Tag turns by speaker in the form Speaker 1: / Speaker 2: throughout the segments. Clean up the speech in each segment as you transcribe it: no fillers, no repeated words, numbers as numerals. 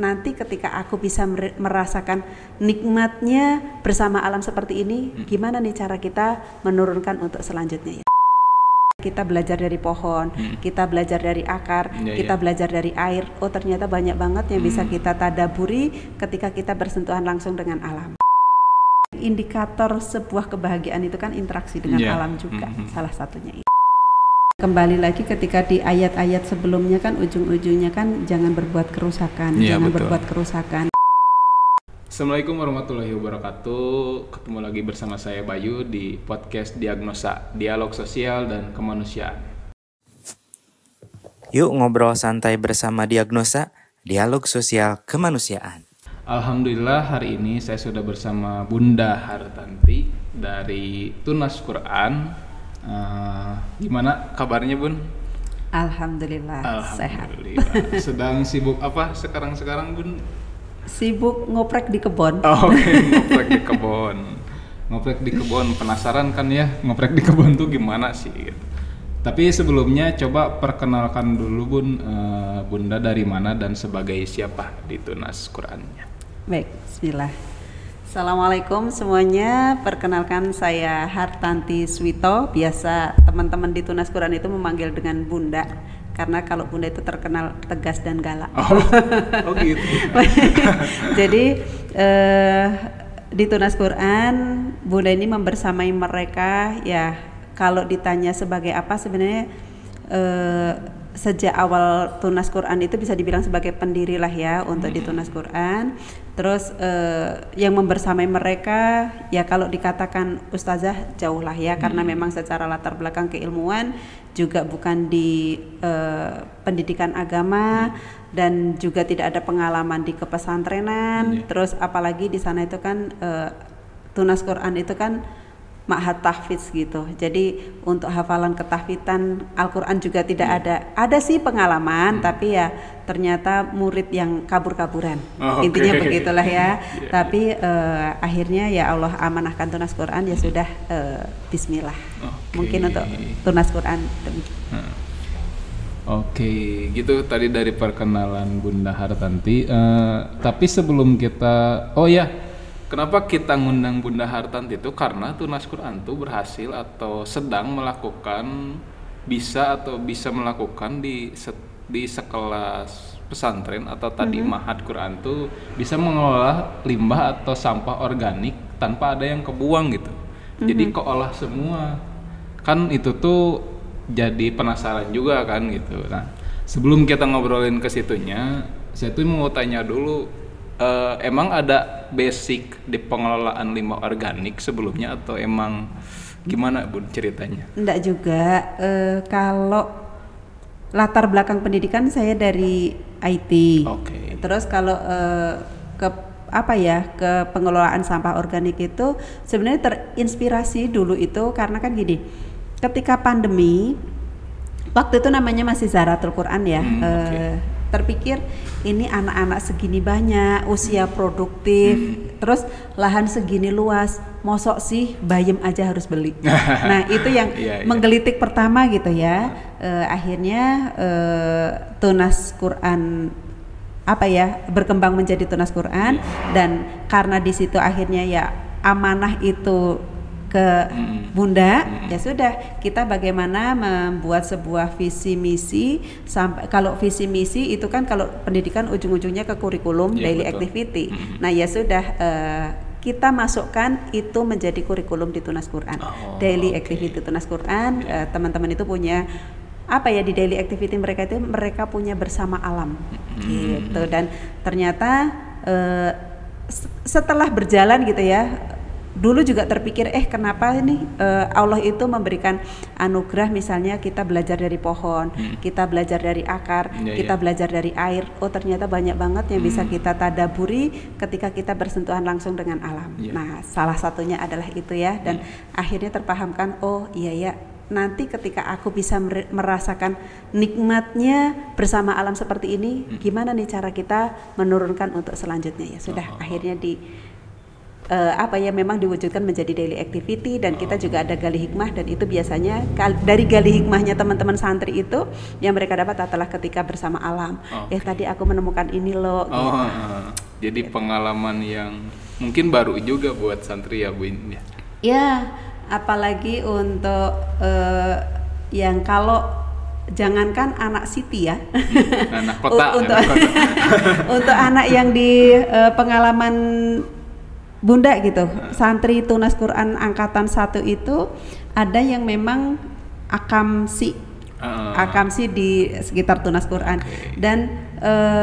Speaker 1: nanti ketika aku bisa merasakan nikmatnya bersama alam seperti ini, gimana nih cara kita menurunkan untuk selanjutnya ya. Kita belajar dari pohon, kita belajar dari akar, kita belajar dari air. Oh ternyata banyak banget yang bisa kita tadaburi ketika kita bersentuhan langsung dengan alam. Indikator sebuah kebahagiaan itu kan interaksi dengan alam juga, salah satunya. Kembali lagi ketika di ayat-ayat sebelumnya kan ujung-ujungnya kan jangan berbuat kerusakan, berbuat kerusakan.
Speaker 2: Assalamualaikum warahmatullahi wabarakatuh. Ketemu lagi bersama saya Bayu di podcast Diagnosa, Dialog Sosial dan Kemanusiaan.
Speaker 3: Yuk ngobrol santai bersama Diagnosa, Dialog Sosial Kemanusiaan.
Speaker 2: Alhamdulillah hari ini saya sudah bersama Bunda Hartanti dari Tunas Quran. Gimana kabarnya Bun?
Speaker 1: Alhamdulillah. Sehat.
Speaker 2: Sedang sibuk apa sekarang Bun?
Speaker 1: Sibuk ngoprek di kebun.
Speaker 2: Ngoprek di kebun. Ngoprek di kebun, penasaran kan ya ngoprek di kebun tuh gimana sih gitu. Tapi sebelumnya coba perkenalkan dulu Bun, Bunda dari mana dan sebagai siapa di Tunas Qurannya.
Speaker 1: Baik, bismillah. Assalamualaikum semuanya, perkenalkan saya Hartanti Swito. Biasa teman-teman di Tunas Quran itu memanggil dengan Bunda, karena kalau Bunda itu terkenal tegas dan galak.
Speaker 2: Oh gitu.
Speaker 1: Jadi di Tunas Quran Bunda ini membersamai mereka ya. Kalau ditanya sebagai apa, sebenarnya sejak awal Tunas Quran itu bisa dibilang sebagai pendiri lah ya untuk di Tunas Quran. Terus yang membersamai mereka ya kalau dikatakan ustazah jauh lah ya, karena memang secara latar belakang keilmuan juga bukan di pendidikan agama dan juga tidak ada pengalaman di kepesantrenan. Terus apalagi di sana itu kan Tunas Quran itu kan ma'had tahfidz gitu. Jadi untuk hafalan ketahfidzan Al-Quran juga tidak ada. Ada sih pengalaman, tapi ya ternyata murid yang kabur-kaburan. Intinya begitulah ya. Tapi akhirnya ya Allah amanahkan Tunas Quran, ya sudah bismillah. Mungkin untuk Tunas Quran demikian.
Speaker 2: Gitu tadi dari perkenalan Bunda Hartanti. Tapi sebelum kita, kenapa kita ngundang Bunda Hartanti itu karena Tunas Quran itu berhasil atau sedang melakukan bisa melakukan di sekelas pesantren atau tadi ma'had Quran tuh bisa mengelola limbah atau sampah organik tanpa ada yang kebuang gitu. Jadi keolah semua. Kan itu tuh jadi penasaran juga kan gitu. Nah, sebelum kita ngobrolin ke situnya, saya tuh mau tanya dulu, emang ada basic di pengelolaan limbah organik sebelumnya atau emang gimana Bun ceritanya?
Speaker 1: Enggak juga, kalau latar belakang pendidikan saya dari IT. Terus kalau ke pengelolaan sampah organik itu sebenarnya terinspirasi dulu itu karena kan gini, ketika pandemi waktu itu namanya masih Zahratul Quran ya. Terpikir ini anak-anak segini banyak, usia produktif, terus lahan segini luas, mosok sih bayem aja harus beli. Nah itu yang menggelitik pertama gitu ya. Akhirnya Tunas Quran berkembang menjadi Tunas Quran, dan karena di situ akhirnya ya amanah itu ke Bunda, ya sudah kita bagaimana membuat sebuah visi misi. Sampai kalau visi misi itu kan kalau pendidikan ujung-ujungnya ke kurikulum daily activity. Nah ya sudah kita masukkan itu menjadi kurikulum di Tunas Quran. Daily activity Tunas Quran, teman-teman itu punya di daily activity mereka itu mereka punya bersama alam gitu. Dan ternyata setelah berjalan gitu ya, dulu juga terpikir kenapa ini Allah itu memberikan anugerah, misalnya kita belajar dari pohon, kita belajar dari akar, kita belajar dari air. Oh ternyata banyak banget yang bisa kita tadaburi ketika kita bersentuhan langsung dengan alam. Nah salah satunya adalah itu ya. Dan akhirnya terpahamkan, oh iya ya, nanti ketika aku bisa merasakan nikmatnya bersama alam seperti ini, gimana nih cara kita menurunkan untuk selanjutnya ya. Sudah akhirnya memang diwujudkan menjadi daily activity, dan kita juga ada gali hikmah, dan itu biasanya dari gali hikmahnya teman-teman santri itu yang mereka dapat adalah ketika bersama alam. Tadi aku menemukan ini loh.
Speaker 2: Jadi pengalaman yang mungkin baru juga buat santri ya Bu ya.
Speaker 1: Ya, apalagi untuk yang kalau jangankan anak city ya,
Speaker 2: anak kota,
Speaker 1: untuk anak yang di pengalaman Bunda gitu, santri Tunas Quran angkatan 1 itu ada yang memang akamsi di sekitar Tunas Quran, dan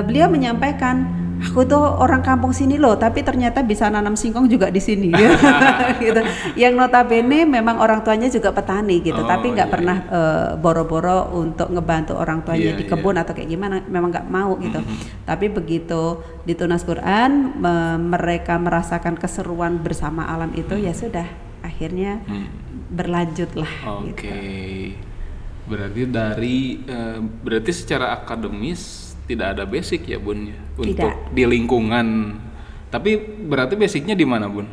Speaker 1: beliau menyampaikan, aku tuh orang kampung sini loh, tapi ternyata bisa nanam singkong juga di sini, gitu. Yang notabene memang orang tuanya juga petani gitu, tapi nggak pernah boro-boro untuk ngebantu orang tuanya di kebun atau kayak gimana, memang nggak mau gitu. Tapi begitu di Tunas Quran mereka merasakan keseruan bersama alam itu, ya sudah, akhirnya berlanjut lah. Gitu.
Speaker 2: Berarti secara akademis tidak ada basic ya Bun ya untuk
Speaker 1: tidak.
Speaker 2: Di lingkungan. Tapi berarti basicnya di mana Bun?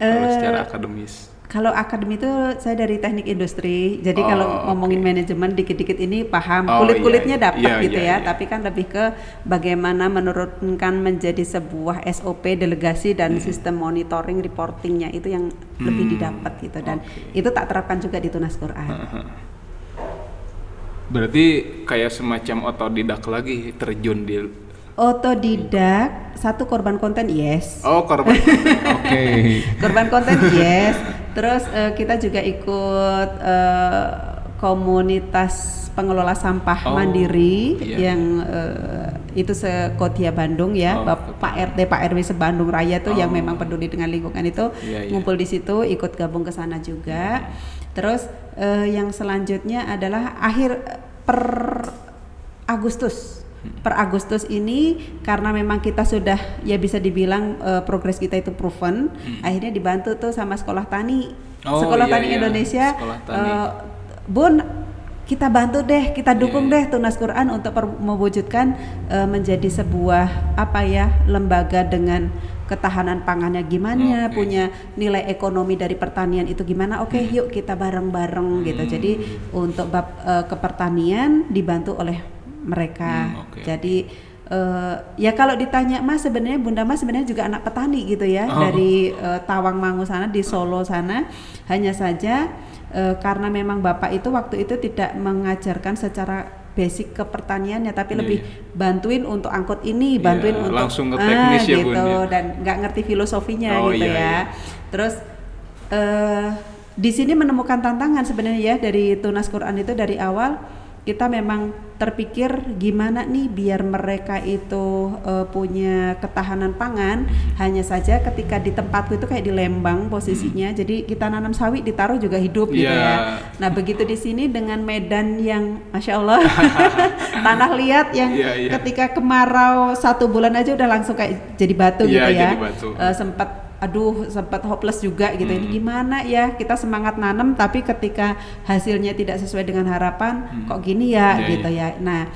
Speaker 2: Kalau secara akademis.
Speaker 1: Kalau akademi itu saya dari teknik industri. Jadi kalau ngomongin manajemen dikit-dikit ini paham, kulit-kulitnya dapat gitu ya. Tapi kan lebih ke bagaimana menurunkan menjadi sebuah SOP delegasi dan sistem monitoring reportingnya itu yang lebih didapat gitu, dan itu tak terapkan juga di Tunas Quran.
Speaker 2: Berarti kayak semacam otodidak lagi terjun di
Speaker 1: otodidak. Satu korban konten, yes.
Speaker 2: Korban konten.
Speaker 1: Korban konten, yes. Terus kita juga ikut komunitas pengelola sampah mandiri yang itu se-Kodia Bandung ya. Pak RT Pak RW se-Bandung Raya tuh yang memang peduli dengan lingkungan itu ngumpul di situ, ikut gabung ke sana juga. Terus yang selanjutnya adalah per Agustus ini, karena memang kita sudah ya bisa dibilang progres kita itu proven, akhirnya dibantu tuh sama Sekolah Tani. Sekolah Tani Indonesia. Bun, kita bantu deh, kita dukung deh Tunas Quran untuk mewujudkan menjadi sebuah lembaga dengan ketahanan pangannya gimana, punya nilai ekonomi dari pertanian itu gimana. Yuk kita bareng-bareng gitu. Jadi untuk bab kepertanian dibantu oleh mereka. Jadi ya kalau ditanya Mas, sebenarnya Bunda Mas sebenarnya juga anak petani gitu ya, dari Tawangmangu sana, di Solo sana. Hanya saja karena memang Bapak itu waktu itu tidak mengajarkan secara basic ke pertaniannya, tapi lebih bantuin untuk angkut ini, bantuin untuk
Speaker 2: langsung ke teknis ya
Speaker 1: gitu,
Speaker 2: Bun, ya?
Speaker 1: Dan nggak ngerti filosofinya gitu ya. Terus di sini menemukan tantangan sebenarnya ya dari Tunas Quran itu. Dari awal kita memang terpikir gimana nih biar mereka itu punya ketahanan pangan. Hanya saja ketika di tempatku itu kayak di Lembang posisinya, jadi kita nanam sawi ditaruh juga hidup gitu ya. Nah begitu di sini dengan medan yang masya Allah tanah liat yang ketika kemarau 1 bulan aja udah langsung kayak jadi batu gitu ya. Sempat hopeless juga gitu. Ini gimana ya, kita semangat nanam tapi ketika hasilnya tidak sesuai dengan harapan, kok gini ya gitu ya. Nah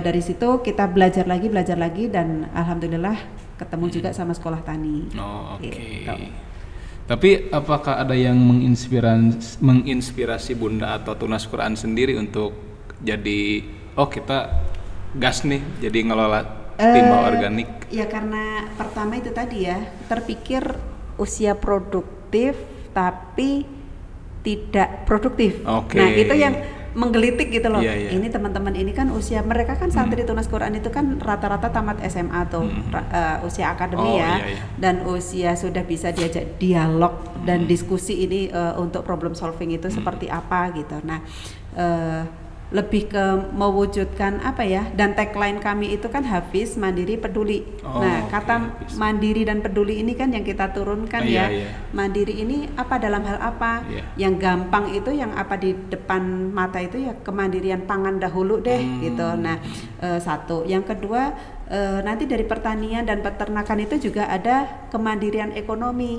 Speaker 1: dari situ kita belajar lagi dan alhamdulillah ketemu juga sama Sekolah Tani. Gitu.
Speaker 2: Tapi apakah ada yang menginspirasi Bunda atau Tunas Quran sendiri untuk jadi kita gas nih jadi ngelola limbah organik?
Speaker 1: Ya karena pertama itu tadi ya, terpikir usia produktif tapi tidak produktif. Nah itu yang menggelitik gitu loh. Ini teman-teman ini kan usia mereka kan santri Tunas Quran itu kan rata-rata tamat SMA tuh, usia akademi dan usia sudah bisa diajak dialog dan diskusi ini untuk problem solving itu seperti apa gitu. Nah lebih ke mewujudkan dan tagline kami itu kan Hafiz, Mandiri, Peduli. Kata mandiri dan peduli ini kan yang kita turunkan Mandiri ini apa dalam hal apa? Yang gampang itu yang apa di depan mata itu ya kemandirian pangan dahulu deh gitu. Nah satu, yang kedua nanti dari pertanian dan peternakan itu juga ada kemandirian ekonomi.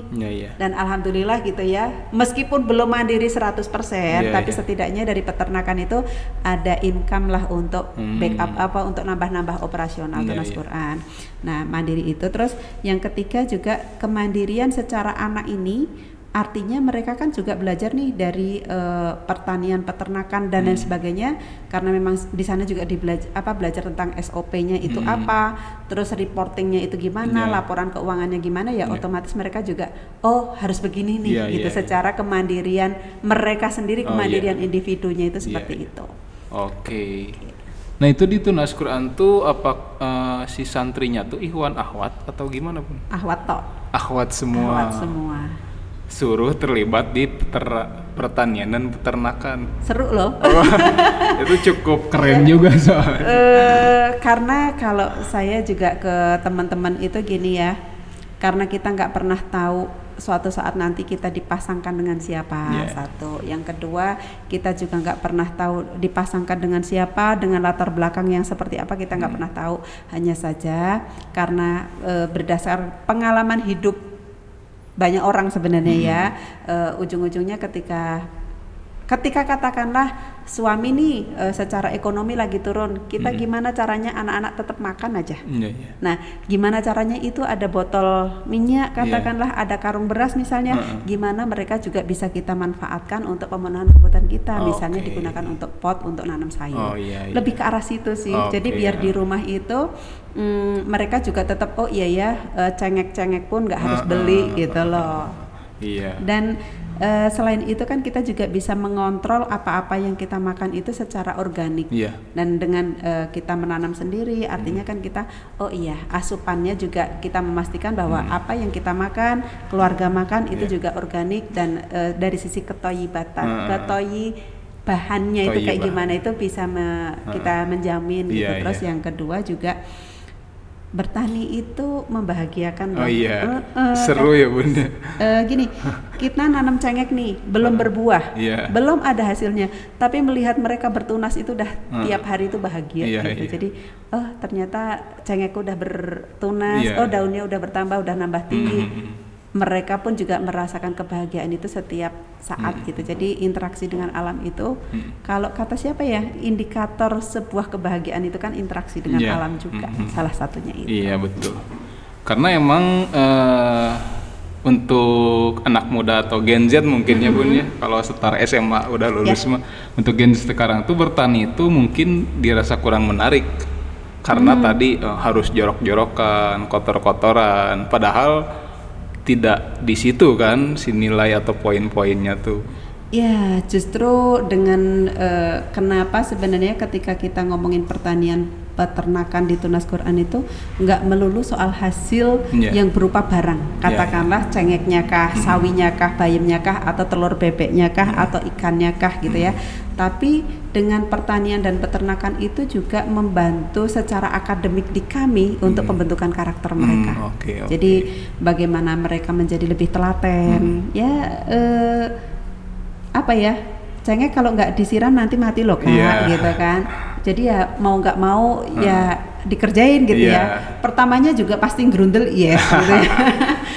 Speaker 1: Dan alhamdulillah gitu ya, meskipun belum mandiri 100%, tapi setidaknya dari peternakan itu ada income lah untuk backup untuk nambah-nambah operasional Tunas Quran. Nah, mandiri itu. Terus yang ketiga juga kemandirian secara anak ini, artinya mereka kan juga belajar nih dari pertanian, peternakan dan lain sebagainya, karena memang di sana juga belajar tentang SOP-nya itu apa, terus reportingnya itu gimana, laporan keuangannya gimana, otomatis mereka juga harus begini nih gitu. Secara kemandirian mereka sendiri, kemandirian individunya itu seperti itu.
Speaker 2: Oke. Nah itu di Tunas Quran tuh apa si santrinya tuh ikhwan akhwat atau gimana pun?
Speaker 1: Akhwat toh.
Speaker 2: Akhwat semua.
Speaker 1: Akhwat semua.
Speaker 2: Suruh terlibat di pertanian dan peternakan.
Speaker 1: Seru loh.
Speaker 2: Itu cukup keren juga soalnya.
Speaker 1: Karena kalau saya juga ke teman-teman itu gini ya, karena kita nggak pernah tahu suatu saat nanti kita dipasangkan dengan siapa. Satu, yang kedua kita juga nggak pernah tahu dipasangkan dengan siapa, dengan latar belakang yang seperti apa, kita nggak pernah tahu. Hanya saja karena berdasar pengalaman hidup banyak orang sebenarnya ujung-ujungnya ketika katakanlah suami nih secara ekonomi lagi turun, kita gimana caranya anak-anak tetap makan aja. Nah, gimana caranya itu ada botol minyak katakanlah, ada karung beras misalnya, gimana mereka juga bisa kita manfaatkan untuk pemenuhan kebutuhan kita, misalnya digunakan untuk pot untuk nanam sayur. Lebih ke arah situ sih. Jadi biar di rumah itu mereka juga tetap cengek-cengek pun nggak harus beli gitu loh. Dan selain itu kan kita juga bisa mengontrol apa-apa yang kita makan itu secara organik. Dan dengan kita menanam sendiri, artinya kan kita asupannya juga kita memastikan bahwa apa yang kita makan, keluarga makan itu juga organik, dan dari sisi ketoyibatan, bahannya itu kayak gimana itu bisa kita menjamin gitu. Terus yang kedua juga bertani itu membahagiakan.
Speaker 2: Seru ya Bunda.
Speaker 1: Gini, kita nanam cengek nih, belum berbuah, belum ada hasilnya, tapi melihat mereka bertunas itu udah tiap hari itu bahagia gitu. Jadi ternyata cengekku udah bertunas, daunnya udah bertambah, udah nambah tinggi. Mereka pun juga merasakan kebahagiaan itu setiap saat gitu. Jadi interaksi dengan alam itu, kalau kata siapa ya, indikator sebuah kebahagiaan itu kan interaksi dengan alam juga, salah satunya itu. Iya betul.
Speaker 2: Karena emang untuk anak muda atau Gen Z mungkin ya Bun ya, kalau setar SMA udah lulus mah, untuk Gen Z sekarang tuh bertani itu mungkin dirasa kurang menarik. Karena tadi harus jorok-jorokan, kotor-kotoran, padahal tidak di situ kan si nilai atau poin-poinnya tuh.
Speaker 1: Ya, justru dengan kenapa sebenarnya ketika kita ngomongin pertanian peternakan di Tunas Quran itu nggak melulu soal hasil yang berupa barang, katakanlah cengeknya kah, sawinya kah, bayamnya kah, atau telur bebeknya kah, atau ikannya kah gitu ya. Tapi dengan pertanian dan peternakan itu juga membantu secara akademik di kami untuk pembentukan karakter mereka. Jadi bagaimana mereka menjadi lebih telaten, cengek kalau nggak disiram nanti mati loh Kak, gitu kan. Jadi ya mau nggak mau ya dikerjain gitu ya. Pertamanya juga pasti gerundel gitu ya.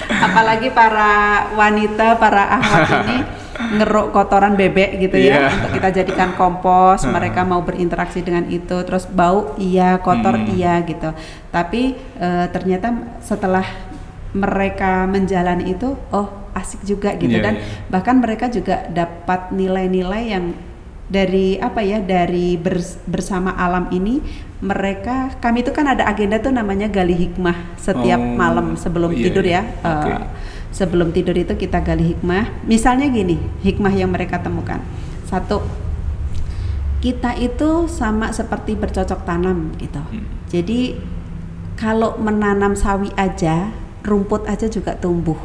Speaker 1: Apalagi para wanita, para akhwat ini ngeruk kotoran bebek gitu ya, untuk kita jadikan kompos. Mereka mau berinteraksi dengan itu, terus bau kotor gitu. Tapi ternyata setelah mereka menjalani itu, asik juga gitu, dan bahkan mereka juga dapat nilai-nilai yang dari dari bersama alam ini. Kami itu kan ada agenda tuh namanya gali hikmah setiap malam sebelum tidur ya. Sebelum tidur itu kita gali hikmah. Misalnya gini, hikmah yang mereka temukan. Satu, kita itu sama seperti bercocok tanam gitu. Jadi kalau menanam sawi aja, rumput aja juga tumbuh.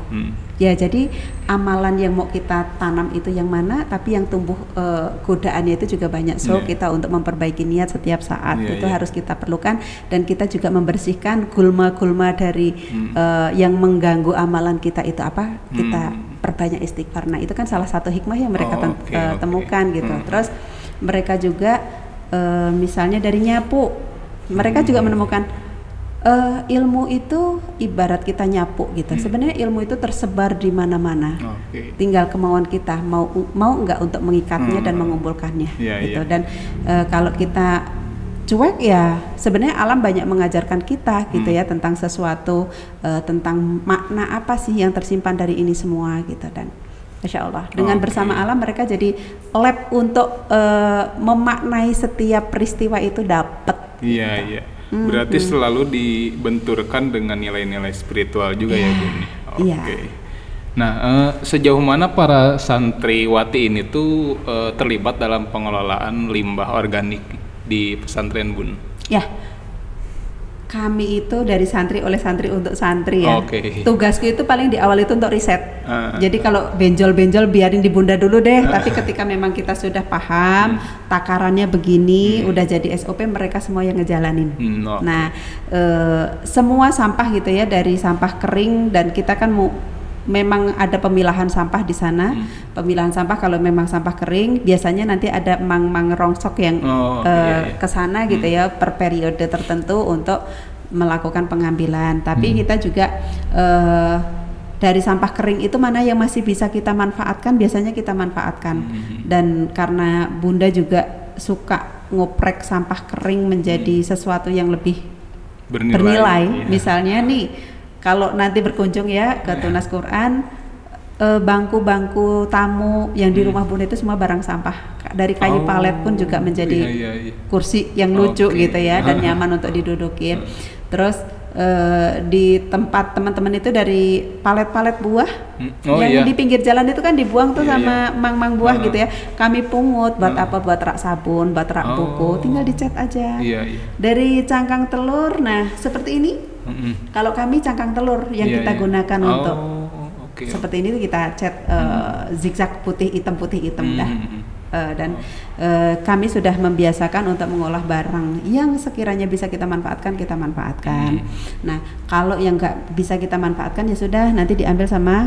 Speaker 1: Ya, jadi amalan yang mau kita tanam itu yang mana, tapi yang tumbuh godaannya itu juga banyak. So kita untuk memperbaiki niat setiap saat itu harus kita perlukan, dan kita juga membersihkan gulma-gulma dari yang mengganggu amalan kita itu apa, kita perbanyak istighfar. Nah itu kan salah satu hikmah yang mereka temukan gitu. Terus mereka juga misalnya dari nyapu, mereka juga menemukan Ilmu itu ibarat kita nyapu gitu. Sebenarnya ilmu itu tersebar di mana-mana. Tinggal kemauan kita mau nggak untuk mengikatnya dan mengumpulkannya gitu. Dan kalau kita cuek ya sebenarnya alam banyak mengajarkan kita gitu ya tentang sesuatu, tentang makna apa sih yang tersimpan dari ini semua gitu. Dan Masya Allah dengan bersama alam mereka jadi lab untuk memaknai setiap peristiwa itu dapat.
Speaker 2: Iya. Berarti selalu dibenturkan dengan nilai-nilai spiritual juga ya Bun. Nah, sejauh mana para santriwati ini tuh terlibat dalam pengelolaan limbah organik di pesantren Bun?
Speaker 1: Ya, kami itu dari santri oleh santri untuk santri ya. Tugasku itu paling di awal itu untuk riset. Jadi kalau benjol-benjol biarin di Bunda dulu deh. Tapi ketika memang kita sudah paham takarannya begini, udah jadi SOP, mereka semua yang ngejalanin. Nah, semua sampah gitu ya, dari sampah kering, dan kita kan memang ada pemilahan sampah di sana. Pemilahan sampah kalau memang sampah kering, biasanya nanti ada mang-mang rongsok yang ke sana gitu ya per periode tertentu untuk melakukan pengambilan. Tapi kita juga dari sampah kering itu mana yang masih bisa kita manfaatkan, biasanya kita manfaatkan. Dan karena Bunda juga suka ngoprek sampah kering menjadi sesuatu yang lebih bernilai. Misalnya nih, kalau nanti berkunjung ya ke Tunas Quran, bangku-bangku tamu yang di rumah Bunda itu semua barang sampah. Dari kayu palet pun juga menjadi kursi yang lucu gitu ya, dan nyaman untuk didudukin. Terus di tempat teman-teman itu dari palet-palet buah yang di pinggir jalan itu kan dibuang tuh sama mang-mang buah gitu ya. Kami pungut buat apa? Buat rak sabun, buat rak buku, tinggal dicat aja. Dari cangkang telur, nah seperti ini. Kalau kami cangkang telur yang kita gunakan untuk seperti ini kita cat zigzag putih hitam dah. Dan kami sudah membiasakan untuk mengolah barang yang sekiranya bisa kita manfaatkan, kita manfaatkan. Nah, kalau yang nggak bisa kita manfaatkan ya sudah, nanti diambil sama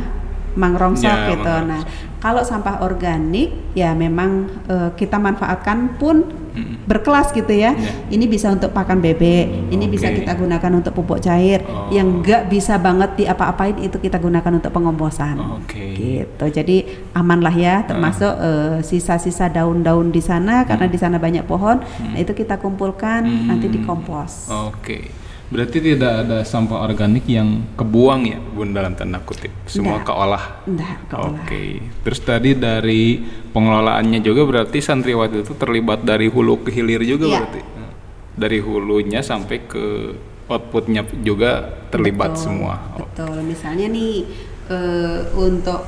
Speaker 1: mang rongsok gitu. Nah, kalau sampah organik ya memang kita manfaatkan pun berkelas gitu ya. Ini bisa untuk pakan bebek, ini bisa kita gunakan untuk pupuk cair. Yang nggak bisa banget diapa-apain itu kita gunakan untuk pengomposan. Gitu. Jadi aman lah ya, termasuk sisa-sisa daun-daun di sana karena di sana banyak pohon. Nah, itu kita kumpulkan nanti dikompos.
Speaker 2: Berarti tidak ada sampah organik yang kebuang ya Bun, dalam tanda kutip, semua keolah. Terus tadi dari pengelolaannya juga berarti santriwati itu terlibat dari hulu ke hilir juga berarti. Dari hulunya sampai ke outputnya juga terlibat semua.
Speaker 1: Betul. Misalnya nih untuk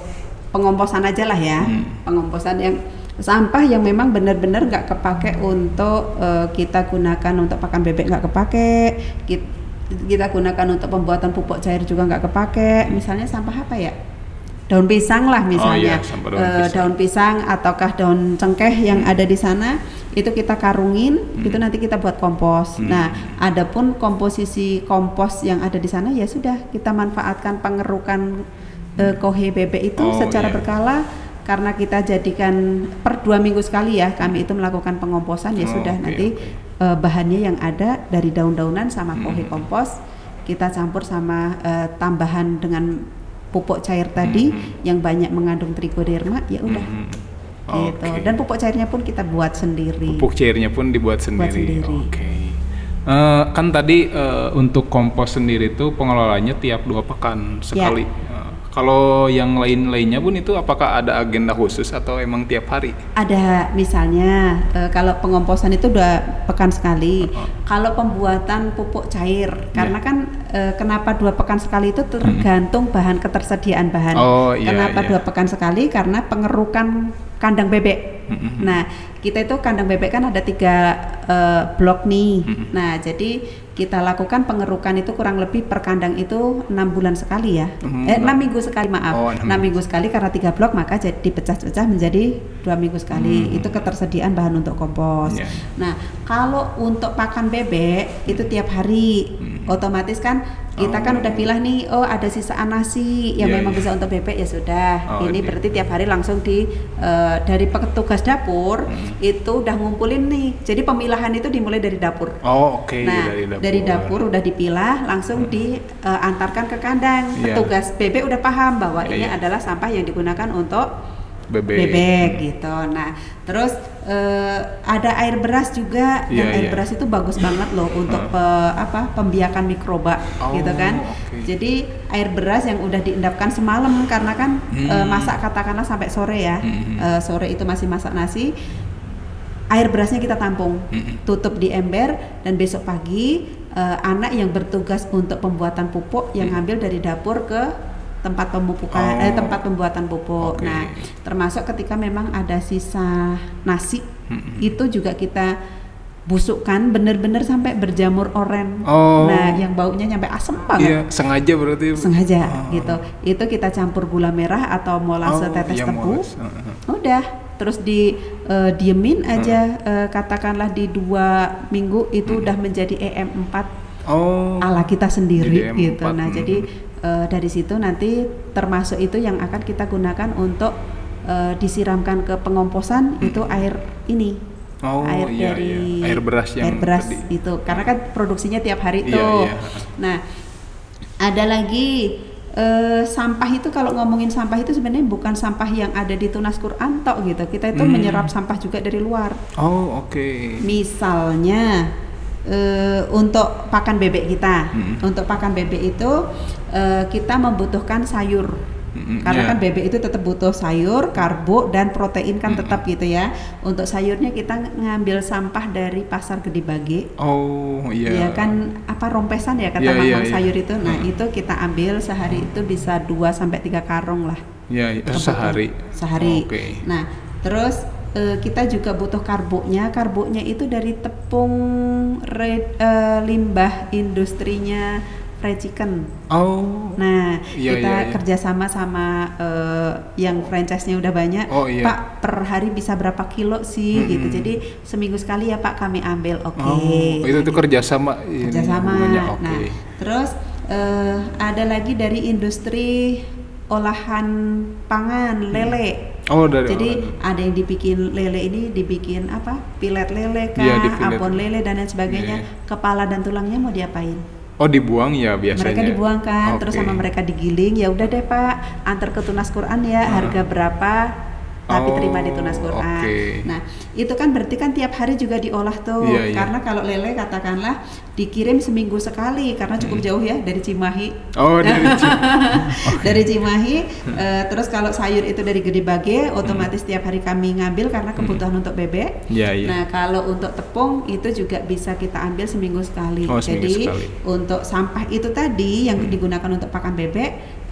Speaker 1: pengomposan aja lah ya, pengomposan yang sampah yang memang benar-benar nggak kepake untuk kita gunakan untuk pakan bebek, nggak kepake, kita gunakan untuk pembuatan pupuk cair juga nggak kepake. Misalnya sampah apa ya, daun pisang lah misalnya, daun pisang ataukah daun cengkeh yang ada di sana itu kita karungin, itu nanti kita buat kompos. Nah, adapun komposisi kompos yang ada di sana ya sudah kita manfaatkan pengerukan kohe bebek itu secara berkala. Karena kita jadikan per 2 minggu sekali ya, kami itu melakukan pengomposan ya sudah nanti bahannya yang ada dari daun-daunan sama kohe kompos kita campur sama tambahan dengan pupuk cair tadi yang banyak mengandung trichoderma ya udah. Gitu. Dan pupuk cairnya pun kita buat sendiri.
Speaker 2: Pupuk cairnya pun dibuat sendiri. Kan tadi untuk kompos sendiri itu pengelolaannya tiap 2 pekan sekali. Kalau yang lain-lainnya Bun, itu apakah ada agenda khusus atau emang tiap hari?
Speaker 1: Ada, misalnya kalau pengomposan itu 2 pekan sekali. Kalau pembuatan pupuk cair, karena kan kenapa 2 pekan sekali itu tergantung bahan, ketersediaan bahan. Kenapa 2 pekan sekali? Karena pengerukan kandang bebek. Nah, kita itu kandang bebek kan ada 3 blok nih. Nah, jadi kita lakukan pengerukan itu kurang lebih per kandang itu 6 bulan sekali ya. 6 minggu sekali, maaf. 6 minggu sekali karena 3 blok, maka jadi dipecah-pecah menjadi 2 minggu sekali. Itu ketersediaan bahan untuk kompos. Nah, kalau untuk pakan bebek itu tiap hari. Otomatis kan kita kan udah pilih nih, ada sisaan nasi yang memang bisa untuk bebek ya sudah. Ini berarti tiap hari langsung dari petugas dapur itu udah ngumpulin nih. Jadi pemilahan itu dimulai dari dapur.
Speaker 2: Oh, oke.
Speaker 1: Nah, dari dapur udah dipilah, langsung diantarkan ke kandang. Petugas bebek udah paham bahwa ini adalah sampah yang digunakan untuk bebek gitu. Nah, terus ada air beras juga, dan air beras itu bagus banget loh untuk pembiakan mikroba gitu kan. Jadi air beras yang udah diendapkan semalam karena kan masak katakanlah sampai sore ya. Sore itu masih masak nasi. Air berasnya kita tampung, tutup di ember, dan besok pagi anak yang bertugas untuk pembuatan pupuk yang ngambil dari dapur ke tempat pemupukan, tempat pembuatan pupuk. Nah, termasuk ketika memang ada sisa nasi, itu juga kita busukkan bener-bener sampai berjamur oren. Nah, yang baunya nyampe asem banget.
Speaker 2: Iya, sengaja berarti.
Speaker 1: Sengaja gitu. Itu kita campur gula merah atau molase tetes tebu. Udah, terus diemin aja, katakanlah di 2 minggu itu udah menjadi EM4 ala kita sendiri gitu. Nah, jadi dari situ nanti termasuk itu yang akan kita gunakan untuk disiramkan ke pengomposan, itu air ini. Air dari
Speaker 2: air beras
Speaker 1: itu karena kan produksinya tiap hari tuh. Nah, ada lagi sampah itu, kalau ngomongin sampah itu sebenarnya bukan sampah yang ada di Tunas Quran tok gitu. Kita itu menyerap sampah juga dari luar. Misalnya untuk pakan bebek kita, untuk pakan bebek itu kita membutuhkan sayur. Karena kan bebek itu tetap butuh sayur, karbo, dan protein kan tetap gitu ya. Untuk sayurnya kita ngambil sampah dari pasar Gede Bage. Ya kan rompesan ya kata Mang sayur itu. Nah, itu kita ambil sehari itu bisa 2 sampai 3 karung lah. Sehari. Nah, terus kita juga butuh karbonya. Karbonya itu dari tepung limbah industrinya fried chicken. Nah, kita kerjasama sama yang franchise-nya udah banyak. Pak, per hari bisa berapa kilo sih gitu. Jadi seminggu sekali ya Pak kami ambil.
Speaker 2: Itu kerjasama.
Speaker 1: Nah, terus ada lagi dari industri olahan pangan lele. Jadi ada yang dibikin lele ini, dibikin pilet lele abon lele dan lain sebagainya. Kepala dan tulangnya mau diapain?
Speaker 2: Dibuang ya biasanya.
Speaker 1: Mereka dibuang kan, terus sama mereka digiling. Ya udah deh Pak, antar ke Tunas Quran ya, harga berapa? Tapi terima di Tunas Quran. Nah, itu kan berarti kan tiap hari juga diolah tuh. Karena kalau lele katakanlah dikirim seminggu sekali karena cukup jauh ya dari Cimahi. Dari Cimahi. Terus kalau sayur itu dari Gede Bage, otomatis tiap hari kami ngambil karena kebutuhan untuk bebek. Nah, kalau untuk tepung itu juga bisa kita ambil seminggu sekali. Jadi untuk sampah itu tadi yang digunakan untuk pakan bebek,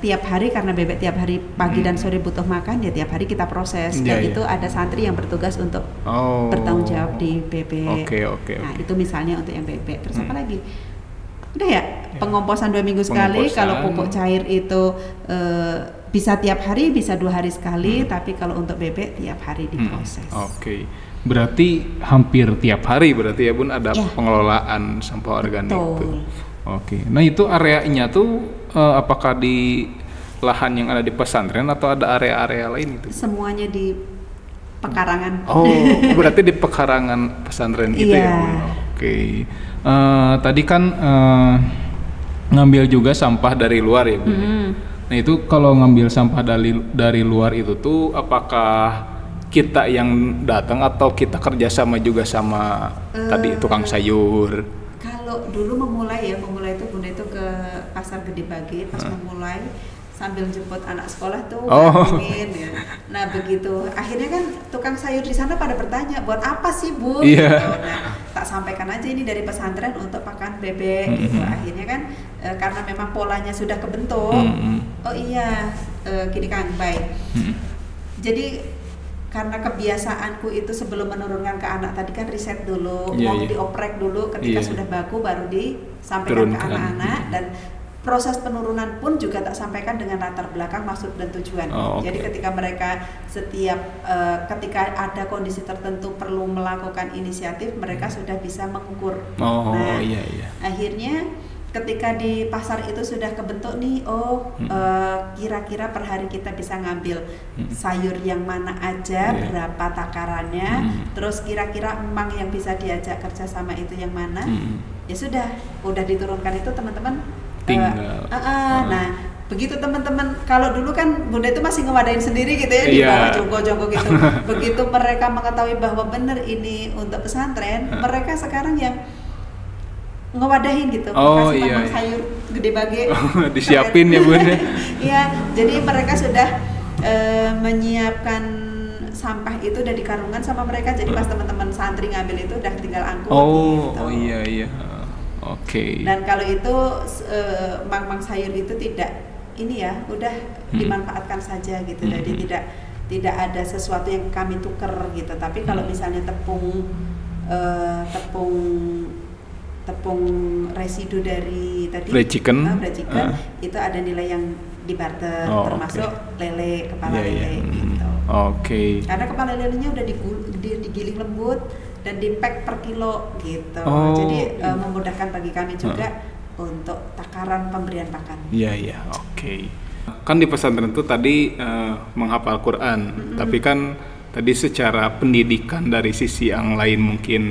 Speaker 1: tiap hari karena bebek tiap hari pagi dan sore butuh makan, ya tiap hari kita proses. Dan itu ada santri yang bertugas untuk bertanggung jawab di bebek. Nah, itu misalnya untuk yang bebek. Terus apa lagi? Udah ya, pengomposan 2 minggu sekali. Kalau pupuk cair itu bisa tiap hari, bisa 2 hari sekali. Tapi kalau untuk bebek tiap hari diproses.
Speaker 2: Berarti hampir tiap hari berarti ya Bun ada pengelolaan sampah organik itu. Nah itu areanya tuh apakah di lahan yang ada di pesantren atau ada area-area lain itu?
Speaker 1: Semuanya di pekarangan.
Speaker 2: Berarti di pekarangan pesantren gitu ya Bun? Tadi kan ngambil juga sampah dari luar ya Bun? Nah itu kalau ngambil sampah dari luar itu tuh apakah kita yang datang atau kita kerjasama juga sama tadi tukang sayur?
Speaker 1: Kalau dulu memulai itu Bunda itu ke pasar Gede Bage pas memulai sambil jemput anak sekolah tuh ya. Nah begitu akhirnya kan tukang sayur di sana pada bertanya buat apa sih Bu? Gitu. Nah tak sampaikan aja ini dari pesantren untuk pakan bebek gitu. Akhirnya kan karena memang polanya sudah kebentuk. Gini Kang, baik. Jadi karena kebiasaanku itu sebelum menurunkan ke anak tadi kan riset dulu, mau dioprek dulu, ketika sudah baku baru disampaikan ke anak-anak. Dan proses penurunan pun juga tak sampaikan dengan latar belakang maksud dan tujuan. Jadi ketika mereka ketika ada kondisi tertentu perlu melakukan inisiatif, mereka sudah bisa mengukur. Akhirnya ketika di pasar itu sudah kebentuk nih, kira-kira per hari kita bisa ngambil sayur yang mana aja, berapa takarannya, terus kira-kira emang yang bisa diajak kerja sama itu yang mana, ya sudah, udah diturunkan itu teman-teman
Speaker 2: tinggal.
Speaker 1: Nah, begitu teman-teman, kalau dulu kan Bunda itu masih ngewadain sendiri gitu ya, di bawah jonggo-jonggo gitu. Begitu mereka mengetahui bahwa benar ini untuk pesantren, mereka sekarang yang ngewadahin gitu, kasih sayur gede bage,
Speaker 2: disiapin ya Bunda.
Speaker 1: Iya, jadi mereka sudah menyiapkan sampah itu udah di karungan sama mereka, jadi pas teman-teman santri ngambil itu udah tinggal angkut gitu.
Speaker 2: Iya. Oke.
Speaker 1: Dan kalau itu mang-mang sayur itu tidak ini ya, udah dimanfaatkan saja gitu. Jadi tidak ada sesuatu yang kami tuker gitu. Tapi kalau misalnya tepung residu dari tadi
Speaker 2: chicken
Speaker 1: itu ada nilai yang dibarter, termasuk lele, kepala lele gitu. Karena kepala lelenya udah digiling lembut dan di-pack per kilo gitu. Jadi memudahkan bagi kami juga untuk takaran pemberian pakan.
Speaker 2: Iya, Kan di pesantren itu tadi menghafal Quran, tapi kan tadi secara pendidikan dari sisi yang lain mungkin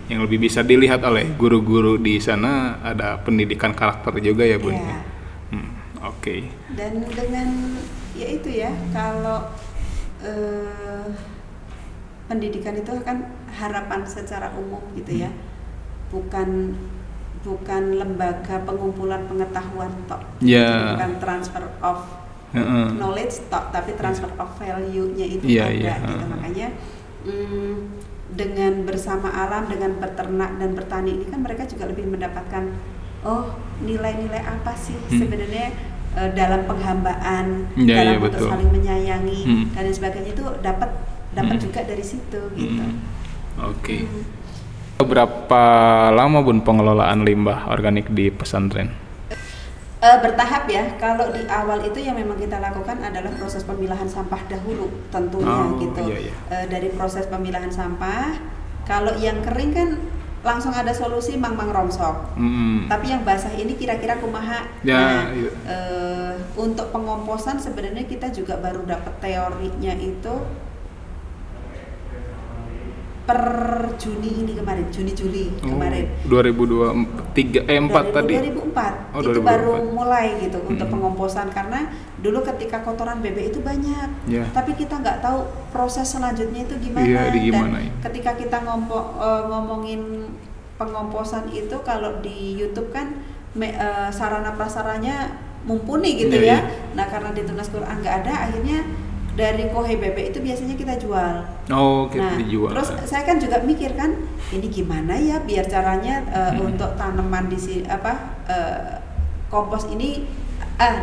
Speaker 2: yang lebih bisa dilihat oleh guru-guru di sana ada pendidikan karakter juga ya Bun.
Speaker 1: Yeah. Dan dengan ya itu ya, kalau pendidikan itu kan harapan secara umum gitu ya, bukan lembaga pengumpulan pengetahuan tok, bukan transfer of knowledge tok, tapi transfer of value-nya itu ada gitu. Makanya dengan bersama alam, dengan beternak dan bertani ini kan mereka juga lebih mendapatkan nilai-nilai apa sih sebenarnya dalam penghambaan, dalam untuk saling menyayangi dan sebagainya, itu dapat juga dari situ gitu.
Speaker 2: Berapa lama Bun pengelolaan limbah organik di pesantren?
Speaker 1: Bertahap ya. Kalau di awal itu yang memang kita lakukan adalah proses pemilahan sampah dahulu tentunya gitu. Dari proses pemilahan sampah, kalau yang kering kan langsung ada solusi mang-mang rongsok. Tapi yang basah ini kira-kira kumaha. Untuk pengomposan sebenarnya kita juga baru dapat teorinya itu per Juni Juli kemarin.
Speaker 2: 2004 tadi.
Speaker 1: 2004. Itu 2004. Baru mulai gitu untuk pengomposan, karena dulu ketika kotoran bebek itu banyak. Tapi kita nggak tahu proses selanjutnya itu gimana. Dan ketika kita ngomongin pengomposan itu, kalau di YouTube kan sarana prasaranya mumpuni gitu ya. Nah, karena di Tunas Quran nggak ada, akhirnya dari kohe bebek itu biasanya kita jual. Dijual. Terus saya kan juga mikir kan, ini gimana ya biar caranya untuk tanaman di sini kompos ini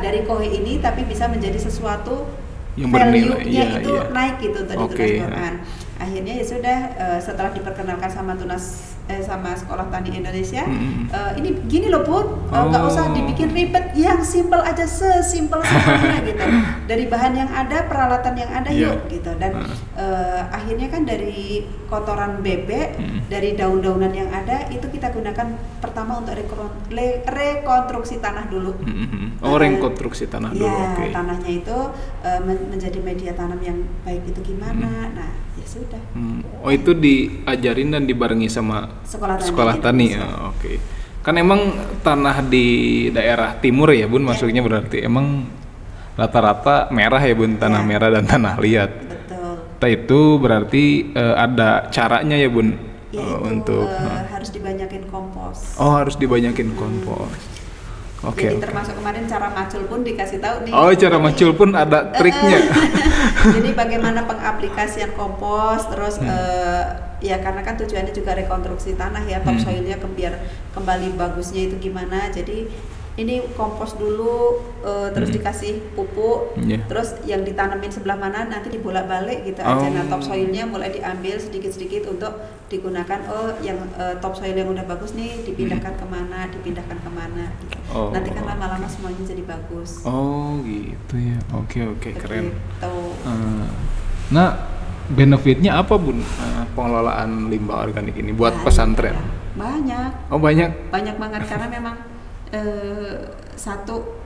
Speaker 1: dari kohe ini tapi bisa menjadi sesuatu yang value-nya itu naik gitu untuk di Tunas Quran. Akhirnya ya sudah, setelah diperkenalkan sama sama Sekolah Tani Indonesia, ini gini loh Bun, nggak usah dibikin ribet, yang simple aja, sesimpel-simpelnya gitu. Dari bahan yang ada, peralatan yang ada, yuk gitu. Dan akhirnya kan dari kotoran bebek, dari daun-daunan yang ada, itu kita gunakan pertama untuk rekonstruksi tanah dulu.
Speaker 2: Rekonstruksi tanah dulu.
Speaker 1: Tanahnya itu menjadi media tanam yang baik itu gimana. Nah, ya sudah.
Speaker 2: Itu diajarin dan dibarengi sama sekolah tani. Kan emang tanah di daerah timur ya Bun, maksudnya berarti emang rata-rata merah ya Bun, tanah merah dan tanah liat. Betul. Itu berarti ada caranya ya Bun, untuk
Speaker 1: harus dibanyakin kompos.
Speaker 2: Harus dibanyakin kompos.
Speaker 1: Jadi termasuk kemarin cara macul pun dikasih tahu nih.
Speaker 2: Cara macul pun ada triknya.
Speaker 1: Jadi bagaimana pengaplikasian kompos, terus ya karena kan tujuannya juga rekonstruksi tanah ya, topsoilnya biar kembali bagusnya itu gimana. Jadi ini kompos dulu, terus dikasih pupuk, terus yang ditanemin sebelah mana nanti dibolak-balik gitu aja. Nah, topsoilnya mulai diambil sedikit-sedikit untuk digunakan. Yang topsoil yang udah bagus nih dipindahkan kemana gitu. Nanti kan lama-lama semuanya jadi bagus.
Speaker 2: Gitu ya. Oke, keren. Nah, benefitnya apa Bun, pengelolaan limbah organik ini buat pesantren?
Speaker 1: Banyak.
Speaker 2: Banyak.
Speaker 1: Banyak banget, karena memang satu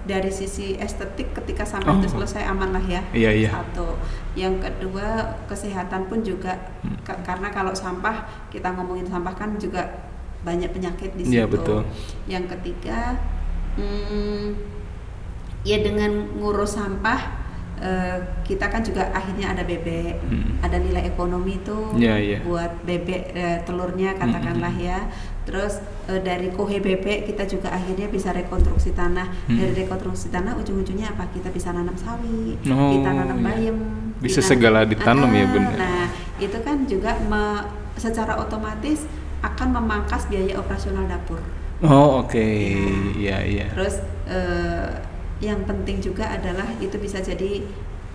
Speaker 1: dari sisi estetik ketika sampah itu selesai aman lah ya. Satu. Yang kedua kesehatan pun juga karena kalau sampah kita ngomongin sampah kan juga banyak penyakit di situ.
Speaker 2: Iya, betul.
Speaker 1: Yang ketiga ya dengan ngurus sampah kita kan juga akhirnya ada bebek, ada nilai ekonomi tuh buat bebek telurnya katakanlah ya. Terus dari kohe bebek kita juga akhirnya bisa rekonstruksi tanah. Dari rekonstruksi tanah ujung-ujungnya apa? Kita bisa nanam sawi, kita nanam bayam.
Speaker 2: Bisa segala ditanam ya Bun.
Speaker 1: Nah itu kan juga secara otomatis akan memangkas biaya operasional dapur.
Speaker 2: Iya.
Speaker 1: Terus yang penting juga adalah itu bisa jadi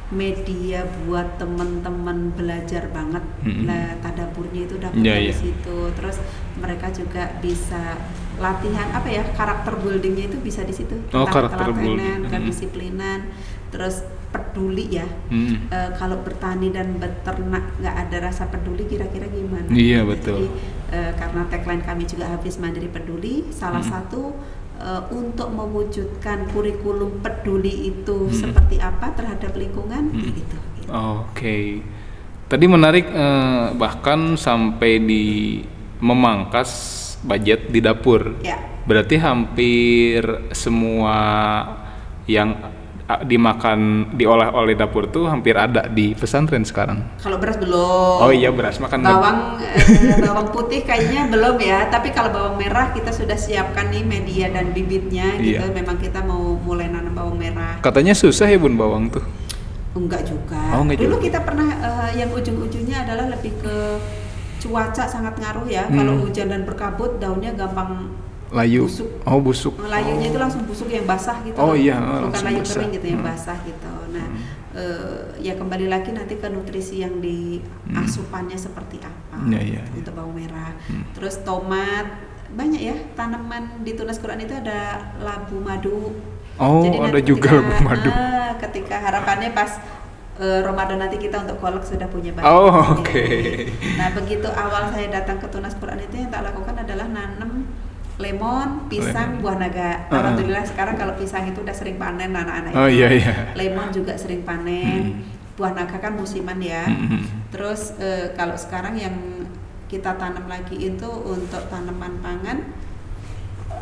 Speaker 1: media buat teman-teman belajar banget lah, tadapurnya itu dapat dari situ. Terus mereka juga bisa latihan karakter buildingnya itu bisa di situ, ketelatenan, kedisiplinan, terus peduli ya. Kalau bertani dan beternak nggak ada rasa peduli kira-kira gimana?
Speaker 2: Iya betul.
Speaker 1: Jadi karena tagline kami juga Habis Mandiri Peduli, salah satu untuk mewujudkan kurikulum peduli itu seperti apa terhadap lingkungan gitu.
Speaker 2: Oke. Tadi menarik bahkan sampai di memangkas budget di dapur.
Speaker 1: Ya.
Speaker 2: Berarti hampir semua yang diolah oleh dapur tuh hampir ada di pesantren sekarang.
Speaker 1: Kalau beras belum.
Speaker 2: Oh iya, beras makan.
Speaker 1: Bawang putih kayaknya belum ya, tapi kalau bawang merah kita sudah siapkan nih media dan bibitnya gitu. Memang kita mau mulai nanam bawang merah.
Speaker 2: Katanya susah ya Bun bawang tuh?
Speaker 1: Enggak juga. Dulu kita pernah yang ujung-ujungnya adalah lebih ke cuaca sangat ngaruh ya. Kalau hujan dan berkabut daunnya gampang
Speaker 2: layu.
Speaker 1: Busuk. Layunya itu langsung busuk yang basah gitu. Bukan layu basah. Kering gitu yang basah gitu. Nah, ya kembali lagi nanti ke nutrisi yang di asupannya seperti apa untuk bawang merah. Terus tomat, banyak ya tanaman di Tunas Quran itu ada labu madu. Jadi
Speaker 2: ada juga labu madu.
Speaker 1: Ketika harapannya pas Ramadan nanti kita untuk kolek sudah punya banyak. Nah, begitu awal saya datang ke Tunas Quran itu yang tak lakukan adalah nanam lemon, pisang, buah naga. Alhamdulillah sekarang kalau pisang itu udah sering panen anak-anak itu. Lemon juga sering panen. Buah naga kan musiman ya. Terus kalau sekarang yang kita tanam lagi itu untuk tanaman pangan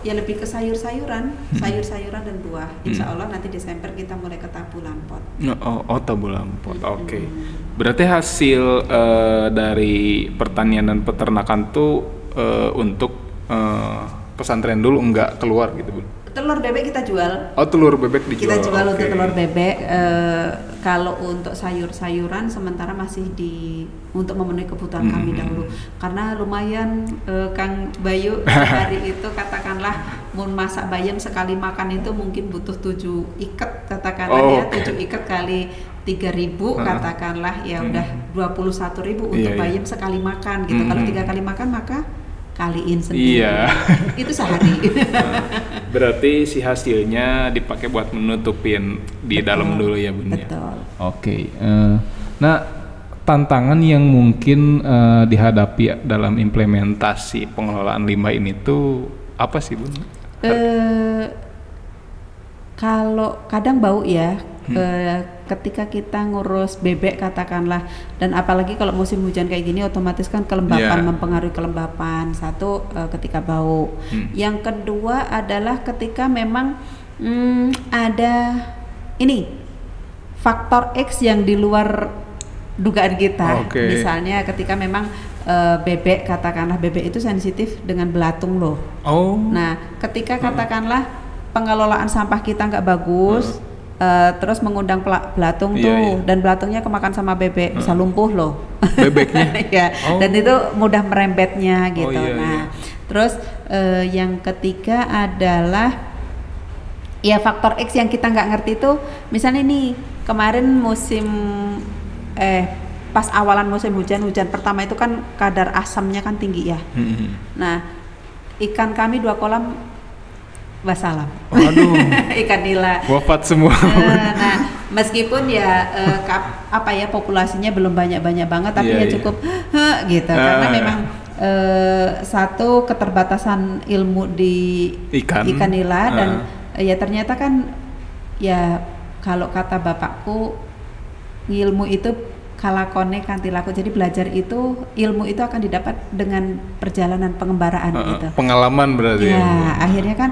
Speaker 1: ya lebih ke sayur-sayuran dan buah. Insya Allah nanti Desember kita mulai ke tabu lampot.
Speaker 2: Tabu lampot. Oke. Berarti hasil dari pertanian dan peternakan tuh untuk pesantren dulu enggak keluar gitu Bun?
Speaker 1: Telur bebek kita jual.
Speaker 2: Telur bebek dijual.
Speaker 1: Kita jual untuk telur bebek. Kalau untuk sayur-sayuran sementara masih untuk memenuhi kebutuhan kami dahulu. Karena lumayan Kang Bayu hari itu katakanlah mau masak bayam sekali makan itu mungkin butuh 7 ikat katakanlah 7 ikat kali 3.000 katakanlah ya udah 21.000 untuk bayam sekali makan gitu. Kalau 3 kali makan maka kaliin sendiri. Itu sehari.
Speaker 2: Berarti si hasilnya dipakai buat menutupin di dalam dulu ya Bun.
Speaker 1: Betul.
Speaker 2: Oke. Nah, tantangan yang mungkin dihadapi dalam implementasi pengelolaan limbah ini tuh apa sih Bun?
Speaker 1: Kalau kadang bau ya. Ketika kita ngurus bebek katakanlah, dan apalagi kalau musim hujan kayak gini otomatis kan kelembapan mempengaruhi kelembapan. Satu ketika bau. Yang kedua adalah ketika memang ada faktor X yang di luar dugaan kita. Misalnya ketika memang bebek katakanlah bebek itu sensitif dengan belatung loh. Nah ketika katakanlah pengelolaan sampah kita nggak bagus. Terus mengundang belatung tuh dan belatungnya kemakan sama bebek bisa lumpuh loh bebeknya dan itu mudah merembetnya gitu. Terus yang ketiga adalah ya faktor X yang kita nggak ngerti tuh, misalnya nih kemarin pas awalan musim hujan pertama itu kan kadar asamnya kan tinggi ya. Nah ikan kami 2 kolam wassalam. Ikan nila
Speaker 2: wafat semua.
Speaker 1: Nah meskipun ya populasinya belum banyak banget tapi ya cukup gitu karena memang satu keterbatasan ilmu di ikan nila dan ya ternyata kan ya kalau kata bapakku ilmu itu kalakone kanthi laku, jadi belajar itu ilmu itu akan didapat dengan perjalanan pengembaraan gitu.
Speaker 2: Pengalaman berarti
Speaker 1: ya. Akhirnya kan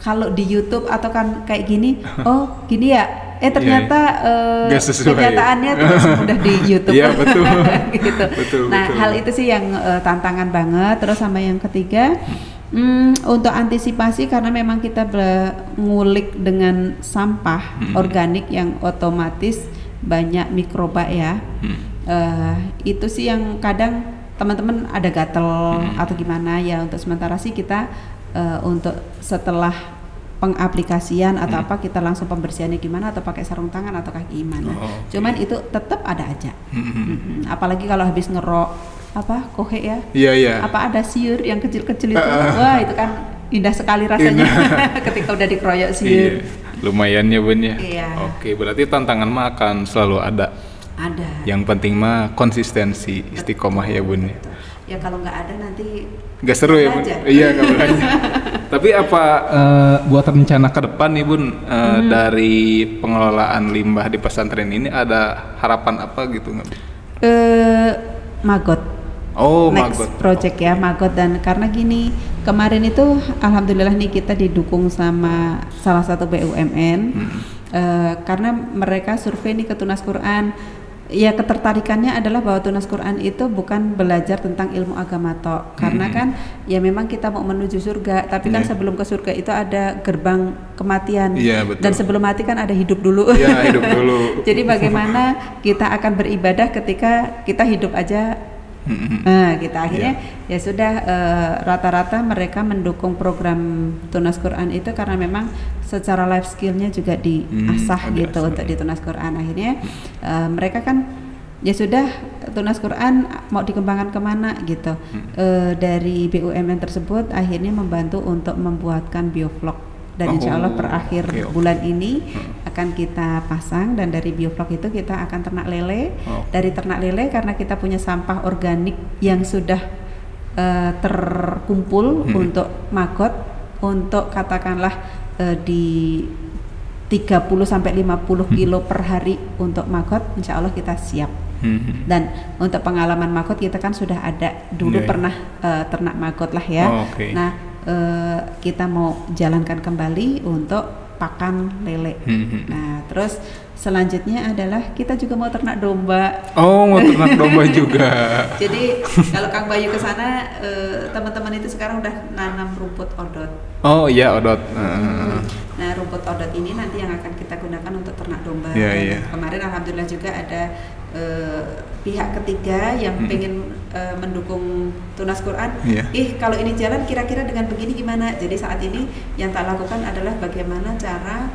Speaker 1: kalau di YouTube atau kan kayak gini, oh gini ya, ternyata kenyataannya tidak semudah di YouTube.
Speaker 2: Iya betul.
Speaker 1: Gitu.
Speaker 2: Betul.
Speaker 1: Hal itu sih yang tantangan banget. Terus sama yang ketiga, untuk antisipasi karena memang kita ngulik dengan sampah organik yang otomatis banyak mikroba ya. Itu sih yang kadang teman-teman ada gatel atau gimana ya. Untuk sementara sih kita untuk setelah pengaplikasian atau apa kita langsung pembersihannya gimana atau pakai sarung tangan atau kaki gimana. Cuman itu tetap ada aja. Apalagi kalau habis ngerok kohe ya.
Speaker 2: Iya.
Speaker 1: Apa ada siur yang kecil-kecil itu. Wah, itu kan indah sekali rasanya ketika udah dikeroyok siur.
Speaker 2: Iya. Lumayan ya Bun ya.
Speaker 1: Iya.
Speaker 2: Oke, berarti tantangan mah akan selalu ada. Yang penting mah konsistensi, istiqomah ya Bun.
Speaker 1: Ya kalau nggak ada nanti
Speaker 2: nggak seru ya Bun. Iya nggak belajar. Tapi apa buat rencana ke depan nih Bun dari pengelolaan limbah di pesantren ini ada harapan apa gitu nggak?
Speaker 1: Magot. Next
Speaker 2: Magot.
Speaker 1: project ya Magot, dan karena gini kemarin itu alhamdulillah nih kita didukung sama salah satu BUMN karena mereka survei nih ke Tunas Quran. Ya ketertarikannya adalah bahwa Tunas Quran itu bukan belajar tentang ilmu agama tok, karena kan ya memang kita mau menuju surga, tapi kan sebelum ke surga itu ada gerbang kematian, dan sebelum mati kan ada hidup dulu.
Speaker 2: Hidup dulu.
Speaker 1: Jadi bagaimana kita akan beribadah ketika kita hidup aja. Nah kita akhirnya ya sudah rata-rata mereka mendukung program Tunas Quran itu karena memang secara life skillnya juga diasah gitu untuk di Tunas Quran. Akhirnya mereka kan ya sudah Tunas Quran mau dikembangkan kemana gitu. Dari BUMN tersebut akhirnya membantu untuk membuatkan biovlog. Dan insya Allah per akhir bulan ini akan kita pasang, dan dari biovlog itu kita akan ternak lele. Dari ternak lele karena kita punya sampah organik yang sudah terkumpul untuk Magot, untuk katakanlah di 30 sampai 50 kilo per hari untuk Magot, insya Allah kita siap. Dan untuk pengalaman Magot kita kan sudah ada dulu pernah ternak Magot lah ya. Nah kita mau jalankan kembali untuk pakan lele. Nah terus selanjutnya adalah kita juga mau ternak domba.
Speaker 2: Mau ternak domba juga.
Speaker 1: Jadi kalau Kang Bayu ke sana teman-teman itu sekarang udah nanam rumput odot.
Speaker 2: Odot.
Speaker 1: Nah rumput odot ini nanti yang akan kita gunakan untuk ternak domba. Kemarin alhamdulillah juga ada pihak ketiga yang pengen mendukung Tunas Quran. Kalau ini jalan kira-kira dengan begini gimana? Jadi saat ini yang tak lakukan adalah bagaimana cara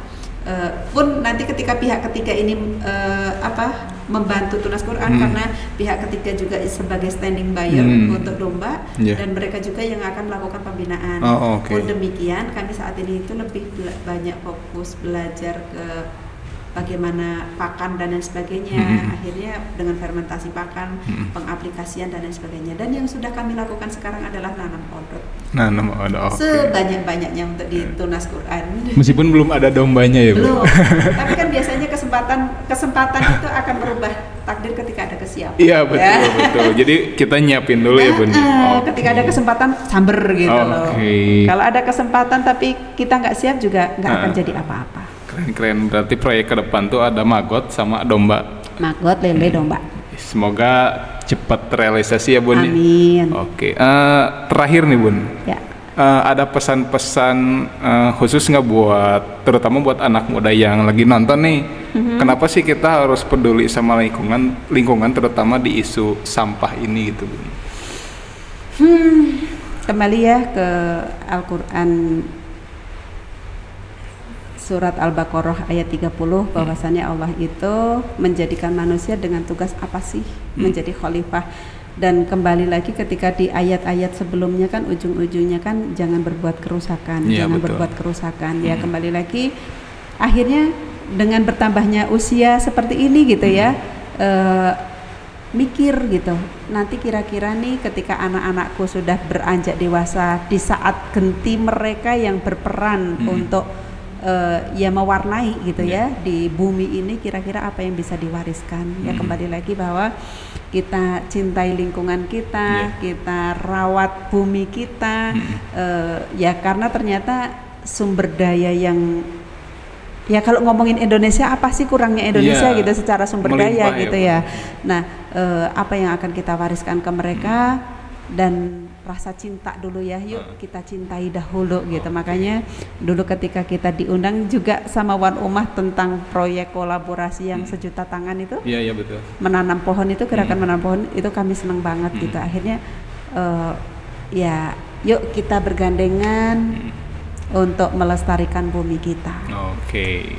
Speaker 1: pun nanti ketika pihak ketiga ini membantu Tunas Quran, karena pihak ketiga juga sebagai standing buyer untuk domba, dan mereka juga yang akan melakukan pembinaan. Pun demikian kami saat ini itu lebih banyak fokus belajar ke bagaimana pakan dan lain sebagainya. Akhirnya dengan fermentasi pakan, pengaplikasian dan lain sebagainya. Dan yang sudah kami lakukan sekarang adalah nanam odot. Sebanyak-banyaknya untuk di Tunas Quran.
Speaker 2: Meskipun belum ada dombanya ya Bu?
Speaker 1: Belum. Tapi kan biasanya kesempatan itu akan berubah takdir ketika ada kesiapan.
Speaker 2: Iya betul. Jadi kita nyiapin dulu ya Bun.
Speaker 1: Ketika ada kesempatan samber gitu loh. Kalau ada kesempatan tapi kita nggak siap juga nggak akan jadi apa-apa.
Speaker 2: Keren. Berarti proyek ke depan tuh ada Magot sama domba.
Speaker 1: Magot, lele, domba.
Speaker 2: Semoga cepat terrealisasi ya Bun.
Speaker 1: Amin.
Speaker 2: Terakhir nih Bun.
Speaker 1: Ya.
Speaker 2: Ada pesan-pesan khusus nggak terutama buat anak muda yang lagi nonton nih? Kenapa sih kita harus peduli sama lingkungan terutama di isu sampah ini gitu Bun?
Speaker 1: Kembali ya ke Al-Quran. Surat Al-Baqarah ayat 30 bahwasannya Allah itu menjadikan manusia dengan tugas apa sih? Menjadi khalifah. Dan kembali lagi ketika di ayat-ayat sebelumnya kan ujung-ujungnya kan jangan berbuat kerusakan, berbuat kerusakan. Ya kembali lagi akhirnya dengan bertambahnya usia seperti ini gitu ya, mikir gitu, nanti kira-kira nih ketika anak-anakku sudah beranjak dewasa, di saat genti mereka yang berperan untuk ya mewarnai gitu ya di bumi ini, kira-kira apa yang bisa diwariskan. Ya kembali lagi bahwa kita cintai lingkungan kita, kita rawat bumi kita, ya karena ternyata sumber daya yang ya kalau ngomongin Indonesia, apa sih kurangnya Indonesia gitu secara sumber daya gitu ya. Nah, apa yang akan kita wariskan ke mereka, dan rasa cinta dulu ya, yuk kita cintai dahulu gitu. Makanya dulu ketika kita diundang juga sama Wan Umah tentang proyek kolaborasi yang sejuta tangan itu,
Speaker 2: iya betul,
Speaker 1: menanam pohon itu, gerakan menanam pohon itu kami senang banget gitu. Akhirnya ya yuk kita bergandengan untuk melestarikan bumi kita.
Speaker 2: Oke.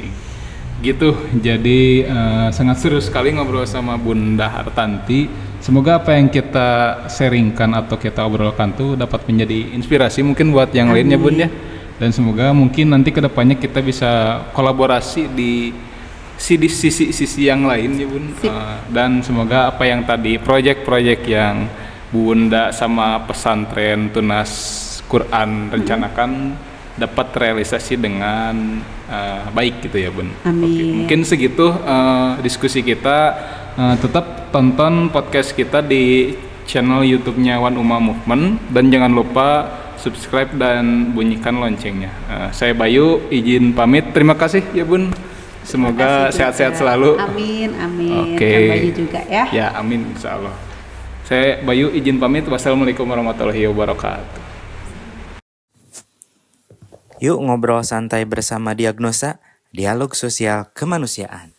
Speaker 2: Gitu. Jadi sangat seru sekali ngobrol sama Bunda Hartanti. Semoga apa yang kita sharingkan atau kita obrolkan tuh dapat menjadi inspirasi mungkin buat yang lainnya, Bun ya. Dan semoga mungkin nanti kedepannya kita bisa kolaborasi di sisi yang lain ya, Bun. Dan semoga apa yang tadi proyek-proyek yang Bunda sama pesantren Tunas Quran rencanakan dapat realisasi dengan baik gitu ya, Bun.
Speaker 1: Amin.
Speaker 2: Oke, mungkin segitu diskusi kita. Tetap tonton podcast kita di channel YouTube-nya Wan Umah Movement, dan jangan lupa subscribe dan bunyikan loncengnya. Saya Bayu izin pamit. Terima kasih ya, Bun. Semoga sehat-sehat selalu.
Speaker 1: Amin, amin.
Speaker 2: Oke.
Speaker 1: Dan Bayu juga ya.
Speaker 2: Ya, amin insyaallah. Saya Bayu izin pamit. Wassalamualaikum warahmatullahi wabarakatuh.
Speaker 3: Yuk ngobrol santai bersama Diagnosa, dialog sosial kemanusiaan.